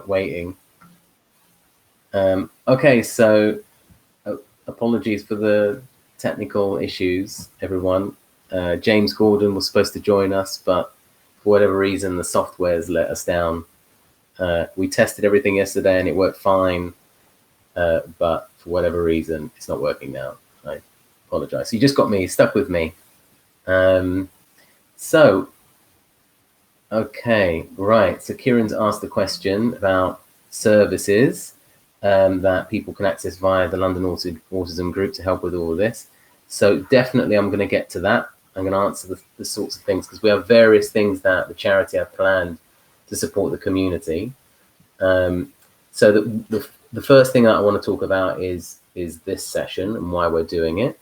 waiting. Okay, so apologies for the technical issues, everyone. James Gordon was supposed to join us, but for whatever reason, the software's let us down. We tested everything yesterday and it worked fine, but for whatever reason, it's not working now. I apologize. So you just got me stuck with me. Okay, right. So Kieran's asked the question about services that people can access via the London Autism Group to help with all of this. So definitely I'm going to get to that. I'm going to answer the sorts of things, because we have various things that the charity have planned to support the community. So the first thing that I want to talk about is this session and why we're doing it.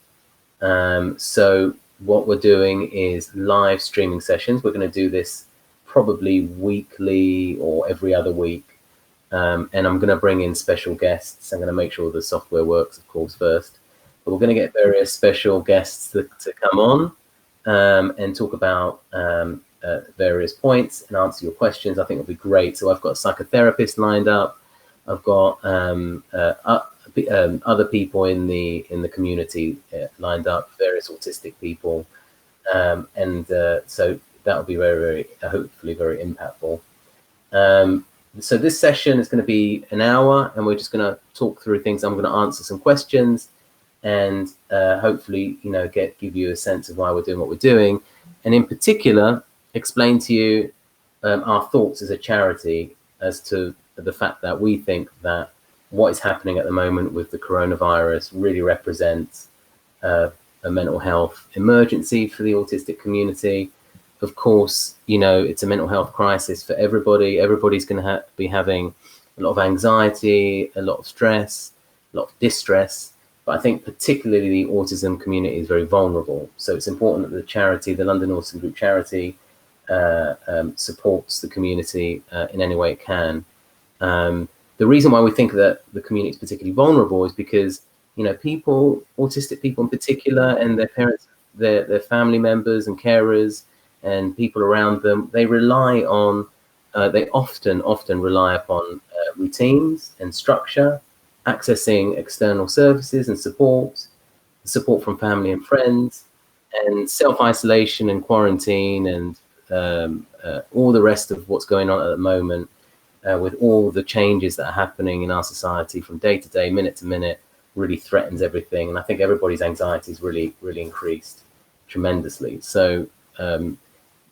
So what we're doing is live streaming sessions. We're going to do this probably weekly or every other week. And I'm going to bring in special guests. I'm going to make sure the software works, of course, first. But we're going to get various special guests to come on and talk about various points and answer your questions. I think it'll be great. So I've got a psychotherapist lined up. I've got other people in the community lined up, various autistic people. So that'll be very, very, hopefully very impactful. So this session is going to be an hour, and we're just going to talk through things. I'm going to answer some questions and hopefully, give you a sense of why we're doing what we're doing. And in particular, explain to you our thoughts as a charity as to the fact that we think that what is happening at the moment with the coronavirus really represents a mental health emergency for the autistic community. Of course, it's a mental health crisis for everybody. Everybody's going to be having a lot of anxiety, a lot of stress, a lot of distress. But I think particularly the autism community is very vulnerable. So it's important that the charity, the London Autism Group Charity, supports the community in any way it can. The reason why we think that the community is particularly vulnerable is because, people, autistic people in particular, and their parents, their family members and carers and people around them, they often rely upon routines and structure, accessing external services and support from family and friends, and self-isolation and quarantine, and all the rest of what's going on at the moment. With all the changes that are happening in our society from day to day, minute to minute, really threatens everything. And I think everybody's anxiety is really, really increased tremendously. So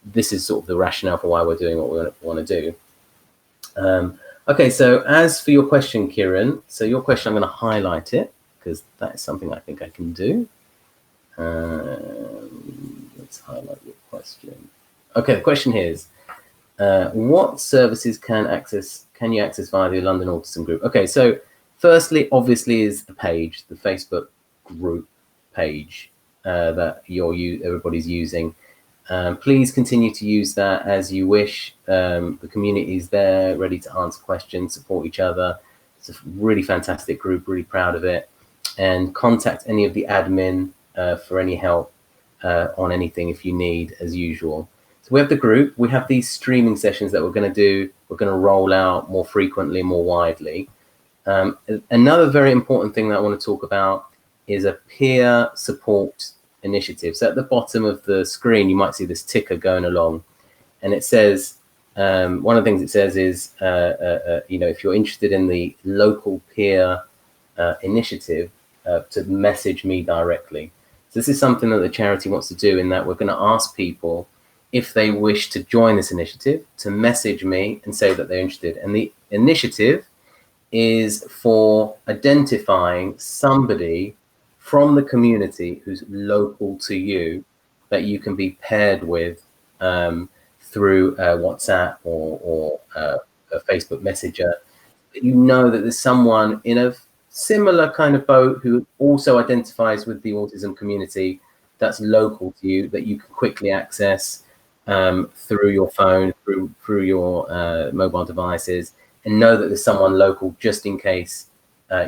this is sort of the rationale for why we're doing what we want to do. Okay, so as for your question, Kieran, so your question, I'm going to highlight it because that is something I think I can do. Let's highlight your question. Okay, the question here is, what services can you access via the London Autism Group? Okay, so firstly, obviously, is the page, the Facebook group page that everybody's using. Please continue to use that as you wish. The community is there, ready to answer questions, support each other. It's a really fantastic group, really proud of it. And contact any of the admin for any help on anything if you need, as usual. So we have the group, we have these streaming sessions that we're going to do. We're going to roll out more frequently, more widely. Another very important thing that I want to talk about is a peer support initiative. So at the bottom of the screen, you might see this ticker going along, and it says, one of the things it says is, if you're interested in the local peer initiative, to message me directly. So this is something that the charity wants to do, in that we're going to ask people, if they wish to join this initiative, to message me and say that they're interested. And the initiative is for identifying somebody from the community who's local to you, that you can be paired with through WhatsApp or a Facebook Messenger. You know that there's someone in a similar kind of boat who also identifies with the autism community, that's local to you, that you can quickly access through your phone, through your mobile devices, and know that there's someone local just in case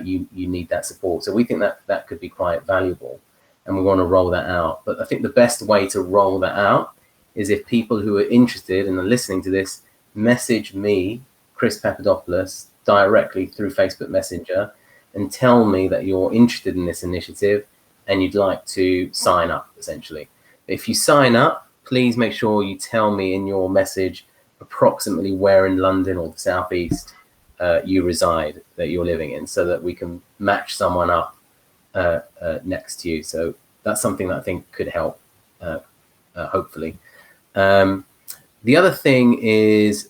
you need that support. So we think that could be quite valuable, and we want to roll that out. But I think the best way to roll that out is if people who are interested and are listening to this message me, Chris Papadopoulos directly through Facebook Messenger and tell me that you're interested in this initiative and you'd like to sign up, essentially. If you sign up, please make sure you tell me in your message approximately where in London or the Southeast you reside, that you're living in, so that we can match someone up next to you. So that's something that I think could help, hopefully. The other thing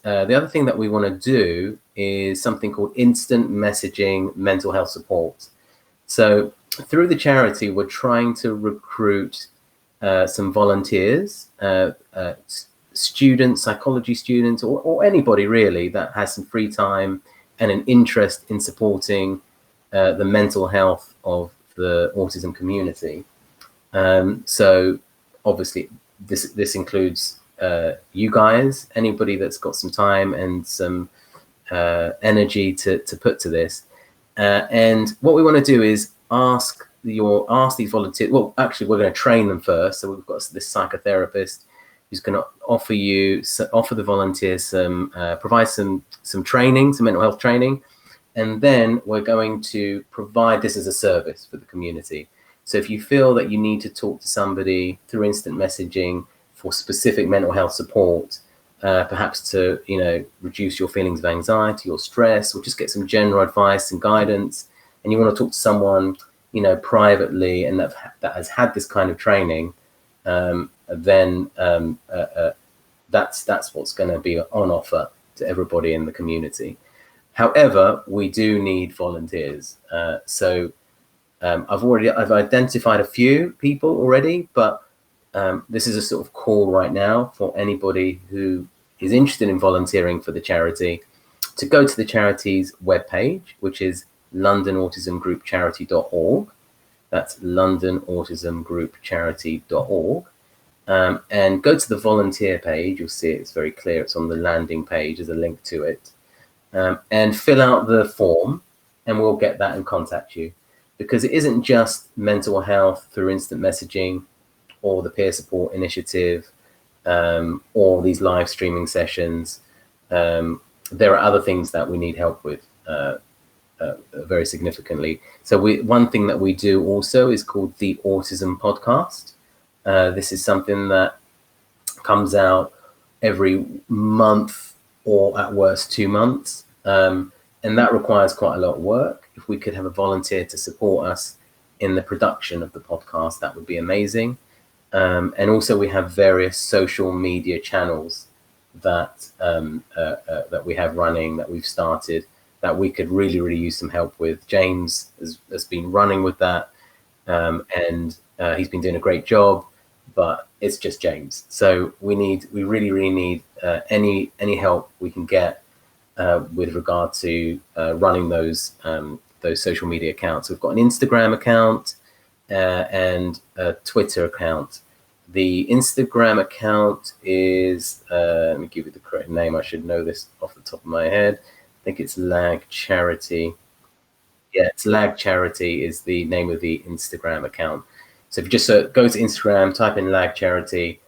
that we want to do is something called instant messaging mental health support. So through the charity, we're trying to recruit some volunteers, students, psychology students, or anybody really that has some free time and an interest in supporting the mental health of the autism community. So obviously this includes you guys, anybody that's got some time and some energy to put to this. And what we want to do is ask these volunteers. Well, actually, we're going to train them first. So we've got this psychotherapist who's going to offer the volunteers provide some training, some mental health training, and then we're going to provide this as a service for the community. So if you feel that you need to talk to somebody through instant messaging for specific mental health support, perhaps to reduce your feelings of anxiety or stress, or just get some general advice and guidance, and you want to talk to someone privately and that has had this kind of training, then that's what's going to be on offer to everybody in the community. However, we do need volunteers. So I've identified a few people already, but this is a sort of call right now for anybody who is interested in volunteering for the charity to go to the charity's webpage, which is LondonAutismGroupCharity.org. That's LondonAutismGroupCharity.org. And go to the volunteer page. You'll see it's very clear. It's on the landing page. There's a link to it. And fill out the form, and we'll get that and contact you. Because it isn't just mental health through instant messaging or the peer support initiative or these live streaming sessions. There are other things that we need help with very significantly. So one thing that we do also is called the Autism Podcast. This is something that comes out every month or at worst 2 months. And that requires quite a lot of work. If we could have a volunteer to support us in the production of the podcast, that would be amazing. And also we have various social media channels that we have running, that we've started, that we could really use some help with. James has been running with that, and he's been doing a great job, but it's just James. So we really need any help we can get with regard to running those social media accounts. We've got an Instagram account and a Twitter account. The Instagram account is, let me give you the correct name. I should know this off the top of my head. I think it's Lag Charity. Yeah, it's Lag Charity is the name of the Instagram account. So if you just go to Instagram, type in Lag Charity,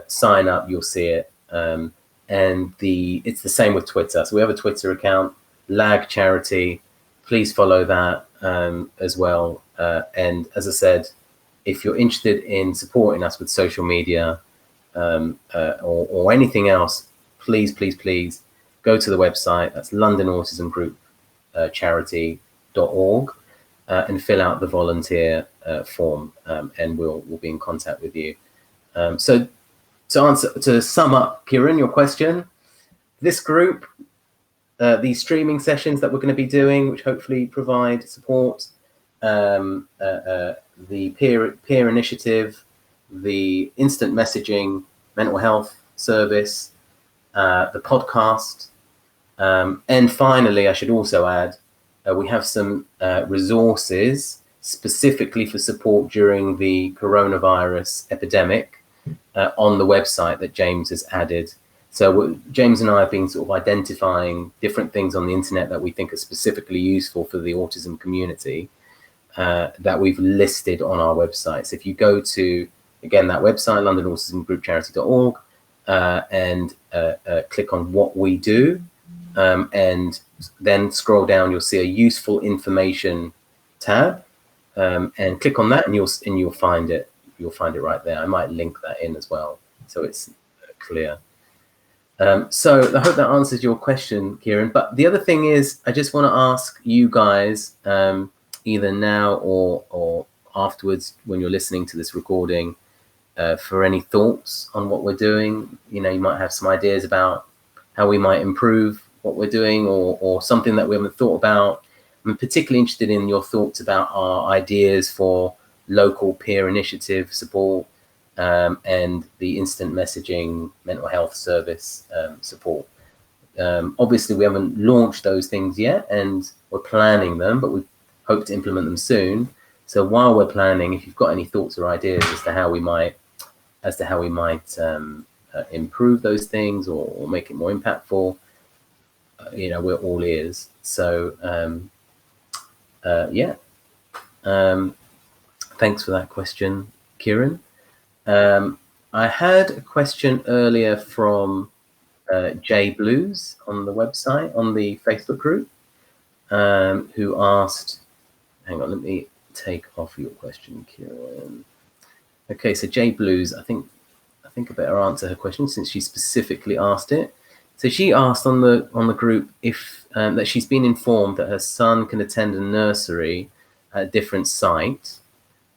sign up, you'll see it. And it's the same with Twitter. So we have a Twitter account, Lag Charity. Please follow that as well. And as I said, if you're interested in supporting us with social media or anything else, please go to the website. That's London Autism Group Charity.org and fill out the volunteer form, and we'll be in contact with you. So to sum up, Kieran, your question, this group, these streaming sessions that we're going to be doing, which hopefully provide support, the peer initiative, the instant messaging mental health service, the podcast, and finally, I should also add, we have some resources specifically for support during the coronavirus epidemic on the website that James has added. So James and I have been sort of identifying different things on the internet that we think are specifically useful for the autism community that we've listed on our website. So if you go to, again, that website, LondonAutismGroupCharity.org, and click on what we do, and then scroll down, you'll see a useful information tab, and click on that, and you'll find it. You'll find it right there. I might link that in as well, so it's clear. So I hope that answers your question, Kieran. But the other thing is, I just want to ask you guys, either now or afterwards when you're listening to this recording, for any thoughts on what we're doing. You know, you might have some ideas about how we might improve what we're doing, or something that we haven't thought about. I'm particularly interested in your thoughts about our ideas for local peer initiative support, and the instant messaging mental health service support. Obviously, we haven't launched those things yet, and we're planning them, but we hope to implement them soon. So while we're planning, if you've got any thoughts or ideas as to how we might improve those things, or make it more impactful, you know, we're all ears. So yeah, thanks for that question, Kieran. I had a question earlier from Jay Blues on the website, on the Facebook group, who asked, hang on, let me take off your question, Kieran. Okay, so Jay Blues, I think I better answer her question since she specifically asked it. So she asked on the group if that she's been informed that her son can attend a nursery at a different site,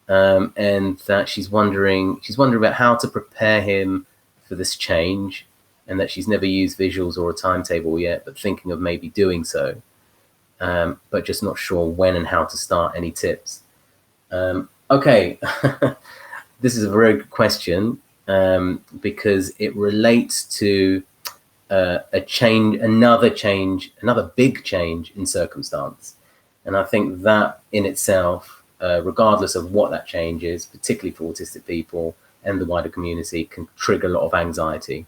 and that she's wondering about how to prepare him for this change, and that she's never used visuals or a timetable yet, but thinking of maybe doing so, but just not sure when and how to start. Any tips? Okay, this is a very good question, because it relates to another big change in circumstance. And I think that in itself, regardless of what that change is, particularly for autistic people and the wider community, can trigger a lot of anxiety.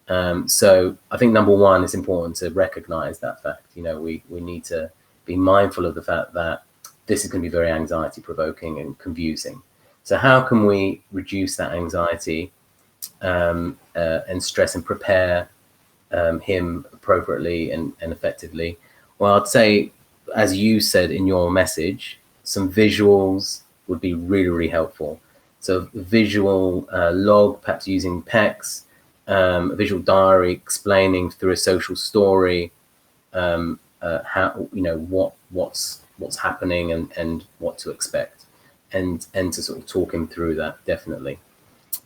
So I think number one, it's important to recognize that fact. You know, we need to be mindful of the fact that this is going to be very anxiety provoking and confusing. So how can we reduce that anxiety and stress, and prepare him appropriately and effectively? Well, I'd say, as you said in your message, some visuals would be really, really helpful. So visual log, perhaps using PECs, a visual diary explaining through a social story how, you know, what's happening and what to expect, and to sort of talk him through that, definitely.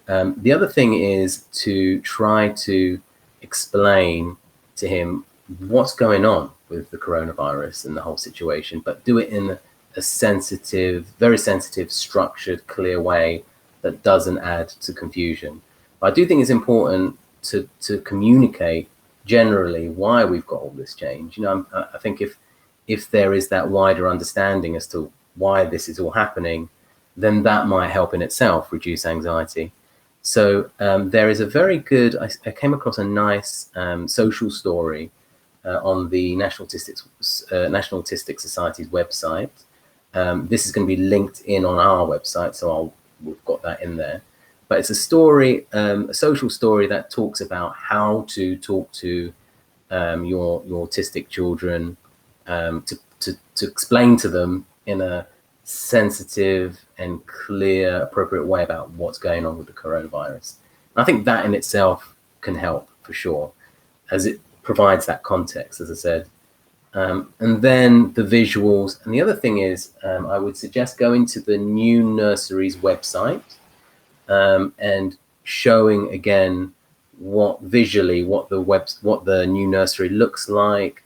The other thing is to try to explain to him what's going on with the coronavirus and the whole situation, but do it in a sensitive, very sensitive, structured, clear way that doesn't add to confusion. But I do think it's important to communicate generally why we've got all this change. You know, I think if there is that wider understanding as to why this is all happening, then that might help in itself reduce anxiety. So there is a very good, I came across a nice social story on the National Autistic Society's website. This is going to be linked in on our website, so we've got that in there. But it's a story, a social story that talks about how to talk to your autistic children, to explain to them in a sensitive and clear, appropriate way about what's going on with the coronavirus. And I think that in itself can help for sure, as it provides that context, as I said. And then the visuals. And the other thing is, I would suggest going to the new nursery's website, and showing again what the new nursery looks like.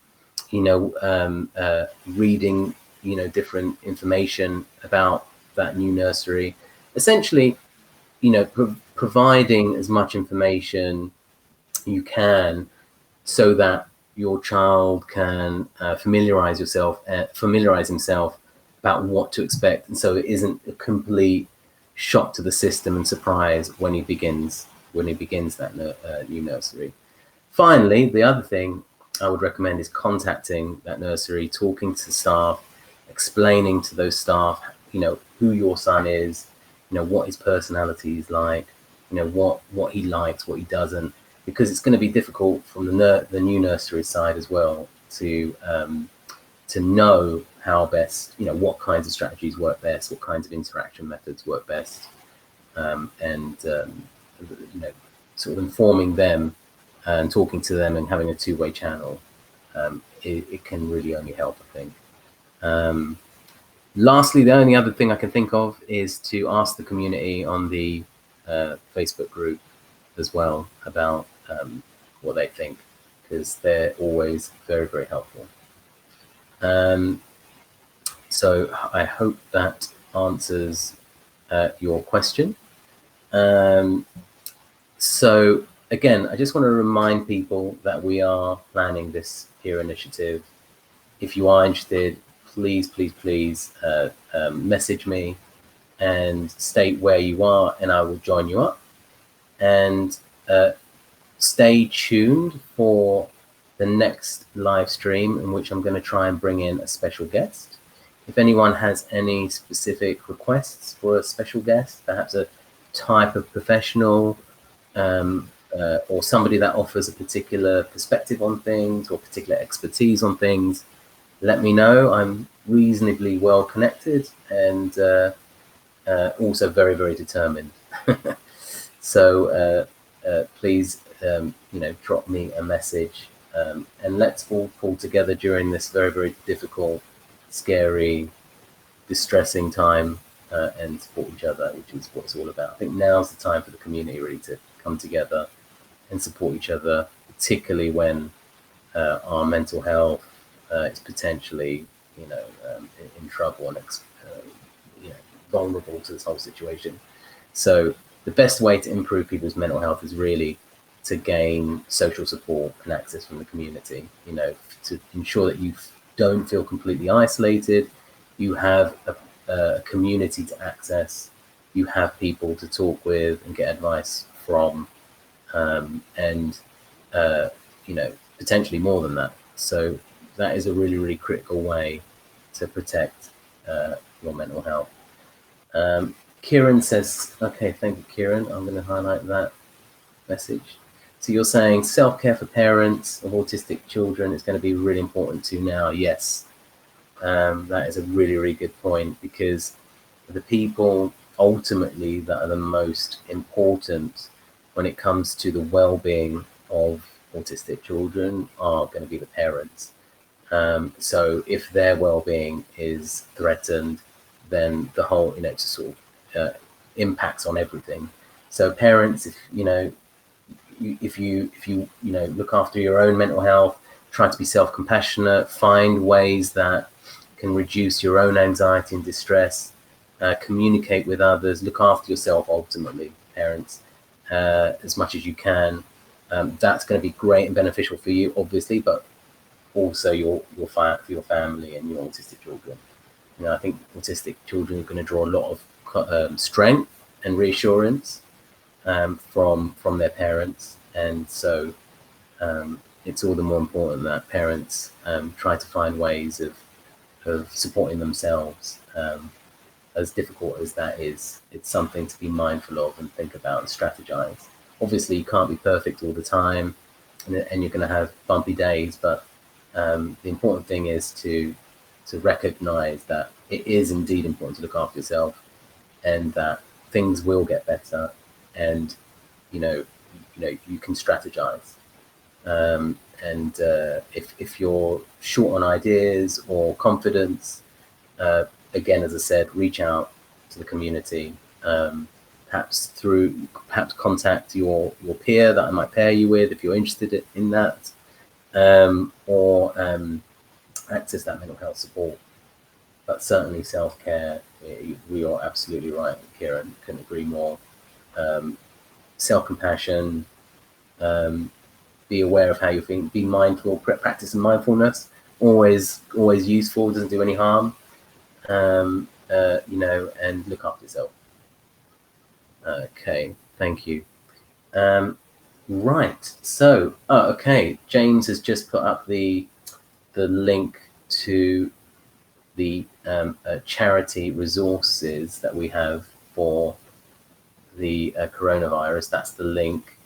You know, reading, you know, different information about that new nursery. Essentially, you know, providing as much information you can so that your child can familiarize himself about what to expect, and so it isn't a complete shock to the system and surprise when he begins that new nursery. Finally, the other thing I would recommend is contacting that nursery, talking to staff, explaining to those staff, you know, who your son is, you know, what his personality is like, you know, what he likes, what he doesn't, because it's going to be difficult from the new nursery side as well to know how best, what kinds of strategies work best, what kinds of interaction methods work best, and sort of informing them and talking to them and having a two-way channel. It can really only help, I think. Lastly, the only other thing I can think of is to ask the community on the Facebook group as well about what they think, because they're always very, very helpful. So I hope that answers your question. So again, I just want to remind people that we are planning this peer initiative. If you are interested, please, please, please message me and state where you are, and I will join you up. And stay tuned for the next live stream, in which I'm going to try and bring in a special guest. If anyone has any specific requests for a special guest, perhaps a type of professional, or somebody that offers a particular perspective on things or particular expertise on things, let me know. I'm reasonably well connected and also very, very determined. So please, drop me a message, and let's all pull together during this very, very difficult, scary, distressing time and support each other, which is what it's all about. I think now's the time for the community really to come together and support each other, particularly when our mental health is potentially, in trouble and vulnerable to this whole situation. So the best way to improve people's mental health is really to gain social support and access from the community, to ensure that you don't feel completely isolated. You have a community to access, you have people to talk with and get advice from, and potentially more than that. So that is a really, really critical way to protect your mental health. Kieran says, okay, thank you, Kieran. I'm going to highlight that message. So you're saying self-care for parents of autistic children is going to be really important too now. Yes, that is a really, really good point, because the people ultimately that are the most important when it comes to the well-being of autistic children are going to be the parents. So if their well-being is threatened, then the whole, just sort of impacts on everything. So parents, if you look after your own mental health, try to be self-compassionate, find ways that can reduce your own anxiety and distress, communicate with others, look after yourself, ultimately, parents, as much as you can. That's going to be great and beneficial for you, obviously, but also for your family and your autistic children. I think autistic children are going to draw a lot of strength and reassurance from their parents, and so it's all the more important that parents try to find ways of supporting themselves. As difficult as that is, it's something to be mindful of and think about and strategize. Obviously, you can't be perfect all the time, and you're going to have bumpy days, but the important thing is to recognize that it is indeed important to look after yourself, and that things will get better, and you can strategize. And if you're short on ideas or confidence, again, as I said, reach out to the community. Perhaps contact your peer that I might pair you with if you're interested in that, or access that mental health support. But certainly self-care, we are absolutely right, Kieran, couldn't agree more. Self-compassion, be aware of how you think, be mindful, practice mindfulness, always useful, doesn't do any harm, and look after yourself. Okay, thank you. Right, so, okay, James has just put up the link to the charity resources that we have for the coronavirus. That's the link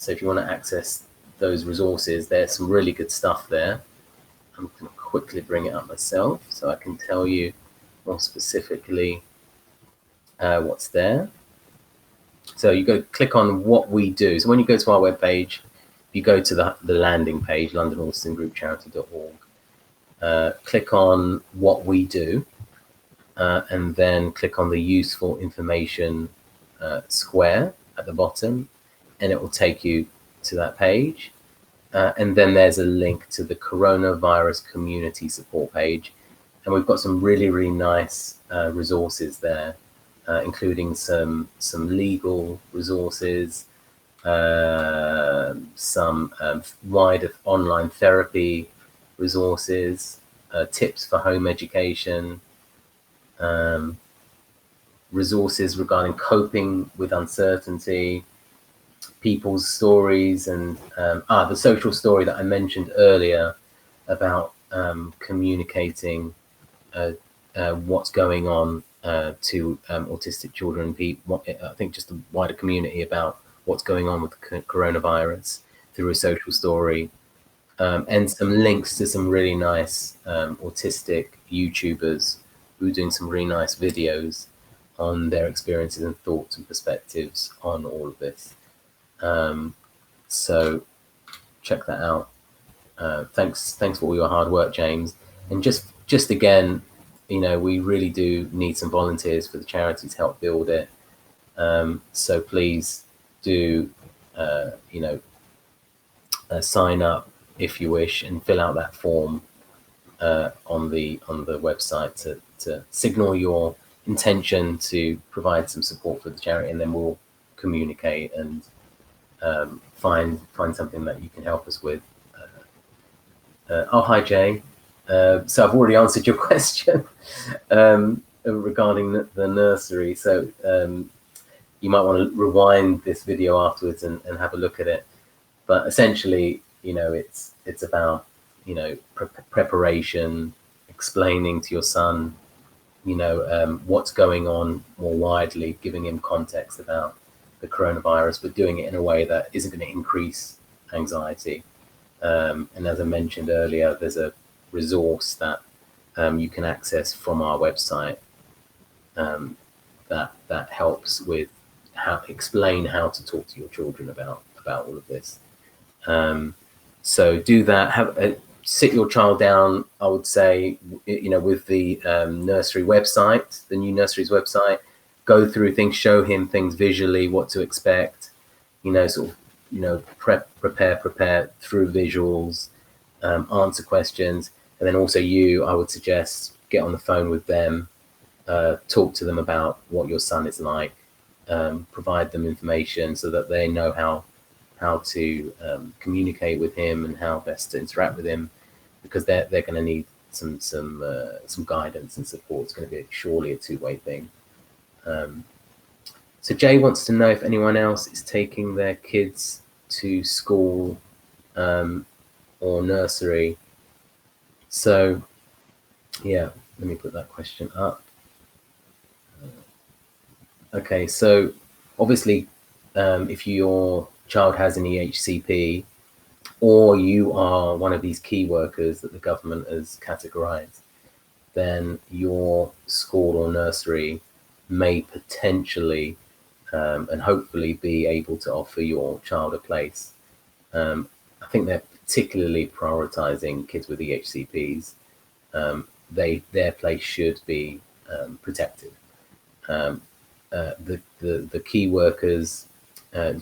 So if you want to access those resources, there's some really good stuff there. I'm going to quickly bring it up myself so I can tell you more specifically what's there. So you go click on what we do. So when you go to our webpage, you go to the landing page, LondonAutismGroupCharity.org. Click on what we do, and then click on the useful information square at the bottom, and it will take you to that page. And then there's a link to the coronavirus community support page. And we've got some really, really nice resources there, including some legal resources, some wider online therapy resources, tips for home education, resources regarding coping with uncertainty, people's stories, and the social story that I mentioned earlier about communicating what's going on to autistic children, people, I think just the wider community about what's going on with the coronavirus through a social story, and some links to some really nice autistic YouTubers who are doing some really nice videos on their experiences and thoughts and perspectives on all of this. So check that out. Thanks for all your hard work, James. And just again, we really do need some volunteers for the charity to help build it. So please do, sign up if you wish and fill out that form on the website to signal your intention to provide some support for the charity, and then we'll communicate and find something that you can help us with. Oh, hi, Jay. So I've already answered your question regarding the nursery. So you might want to rewind this video afterwards and have a look at it. But essentially, it's about, preparation, explaining to your son, what's going on more widely, giving him context about the coronavirus, but doing it in a way that isn't going to increase anxiety. And as I mentioned earlier, there's a resource that you can access from our website that helps with explain how to talk to your children about all of this. So do that. Sit your child down, I would say, with the nursery website, the new nursery's website. Go through things, show him things visually, what to expect, prepare through visuals, answer questions. And then also I would suggest get on the phone with them, talk to them about what your son is like, provide them information so that they know how to communicate with him and how best to interact with him, because they're going to need some guidance and support. It's going to be surely a two-way thing. So Jay wants to know if anyone else is taking their kids to school or nursery. So yeah, let me put that question up. Okay, so obviously if your child has an EHCP, or you are one of these key workers that the government has categorized, then your school or nursery may potentially and hopefully be able to offer your child a place. I think they're particularly prioritizing kids with EHCPs. Their place should be protected. The key workers, the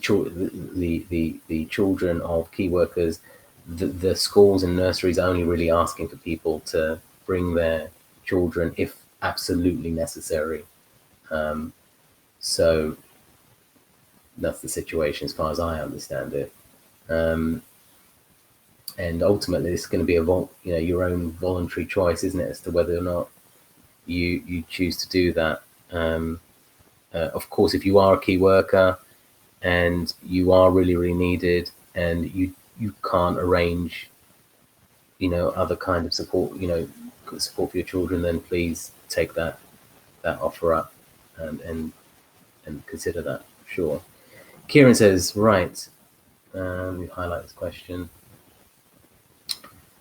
children of key workers, the schools and nurseries are only really asking for people to bring their children if absolutely necessary. So that's the situation as far as I understand it. And ultimately, it's going to be your own voluntary choice, isn't it, as to whether or not you choose to do that. Of course, if you are a key worker and you are really, really needed, and you can't arrange, other kind of support, support for your children, then please take that offer up and consider that. Sure. Kieran says, right. We highlight this question.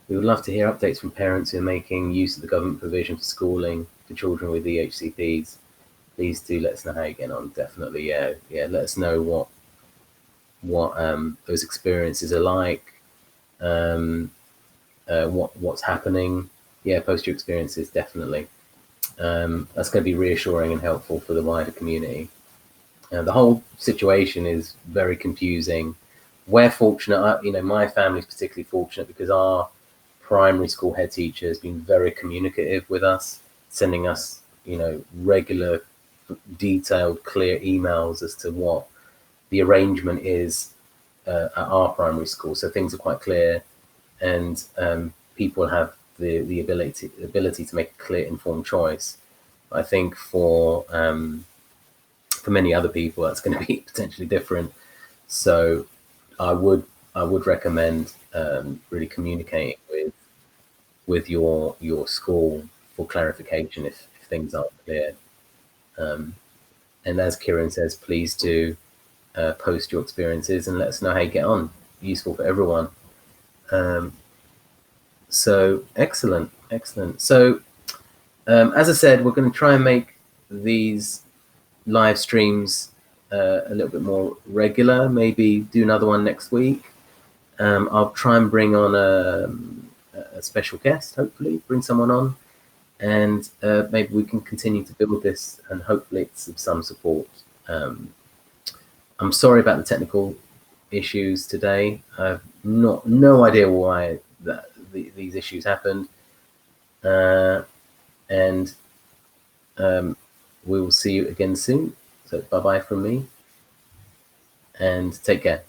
We would love to hear updates from parents who are making use of the government provision for schooling for children with EHCPs. Please do let us know how you get on. Definitely, yeah. Let us know what those experiences are like, what's happening. Yeah, post your experiences, definitely. That's going to be reassuring and helpful for the wider community. The whole situation is very confusing. We're fortunate, my family's particularly fortunate because our primary school head teacher has been very communicative with us, sending us, regular, detailed, clear emails as to what the arrangement is at our primary school. So things are quite clear, and people have the ability to make a clear, informed choice. I think for many other people, that's going to be potentially different. So I would recommend really communicating with your school for clarification if things aren't clear. And as Kieran says, please do post your experiences and let us know how you get on. Useful for everyone. So excellent. So as I said, we're going to try and make these live streams a little bit more regular. Maybe do another one next week. I'll try and bring on a special guest, hopefully bring someone on, and maybe we can continue to build this, and hopefully it's of some support. I'm sorry about the technical issues today. I've no idea why these issues happened, and we will see you again soon. So bye bye from me, and take care.